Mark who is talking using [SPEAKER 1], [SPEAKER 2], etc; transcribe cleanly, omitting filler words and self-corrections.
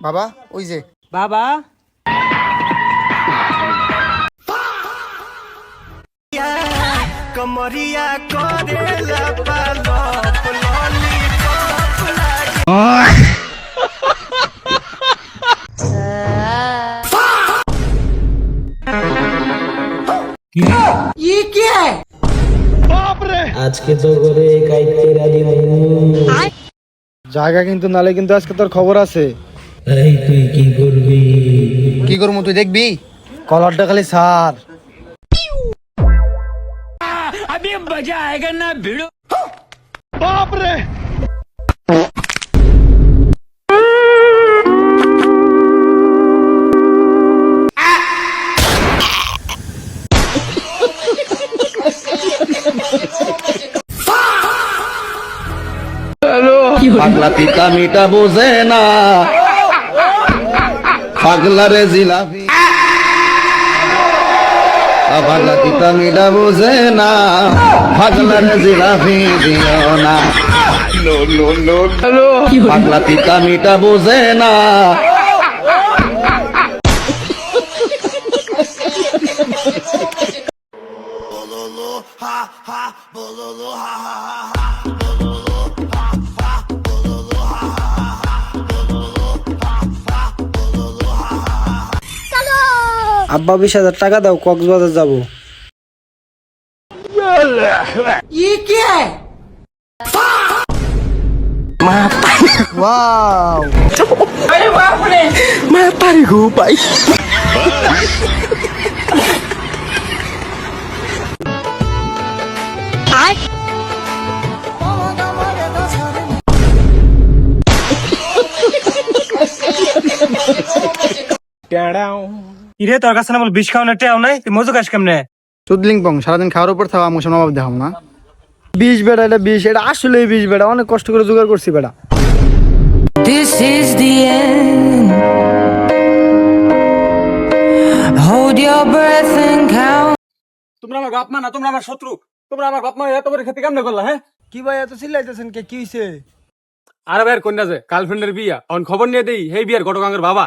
[SPEAKER 1] বাবা ওই যে
[SPEAKER 2] বাবা
[SPEAKER 3] कमरिया करेला पालप लॉलीपॉप लागे
[SPEAKER 2] ये क्या है?
[SPEAKER 4] আজকে তো করে কাইতে রাজি
[SPEAKER 1] জায়গা কিন্তু নালে কিন্তু আজকে তোর খবর আছে।
[SPEAKER 4] এই তুই কি করবি?
[SPEAKER 1] কি করবো তুই দেখবি? কলারটা খালি সার।
[SPEAKER 2] अभी मजा आएगा ना भिड़ो।
[SPEAKER 4] পাগলা পিতা মিটা বোঝে না, পাগলা রে জিলাপি পাগলা পিতা মিটা বোঝে না, পাগলা রে জিলাপি দিও না। পাগলা পিতা মিটা বোঝে না।
[SPEAKER 3] bololo ha ha bololo ha ha ha
[SPEAKER 1] আব্বা 20,000 টাকা দাও, কক্সবাজার যাবো।
[SPEAKER 2] ये क्या है?
[SPEAKER 1] ওয়াও
[SPEAKER 2] अरे बाप रे!
[SPEAKER 1] मैं तारी गो भाई।
[SPEAKER 5] ইরে তোর কাছে না বল বিষ খাওয়ানোর টেও নাই, তুই মজু খাস কেমনে?
[SPEAKER 1] সুদলিং পং সারাদিন খাওয়ার উপর থাকা আমার অভাব দেখাম না। 20 বেড়া, এটা 20, এটা আসলে 20 বেড়া, অনেক কষ্ট করে জোগাড় করছি বেড়া।
[SPEAKER 6] This is the end. Hold your breath and count.
[SPEAKER 5] তোমরা আমার বাপ মা না, তোমরা আমার শত্রু। তোমরা আমার বাপ মা এত করে খেতে কেমনে করলা? হ্যাঁ,
[SPEAKER 1] কি ভাই এত চিল্লাইতেছেন কে? কি হইছে?
[SPEAKER 5] আরে ভাইয়ের কন্যা যে গার্লফ্রেন্ডের বিয়া, এখন খবর নিয়ে দেই হেই বিয়ার ঘটকাঙ্গের বাবা।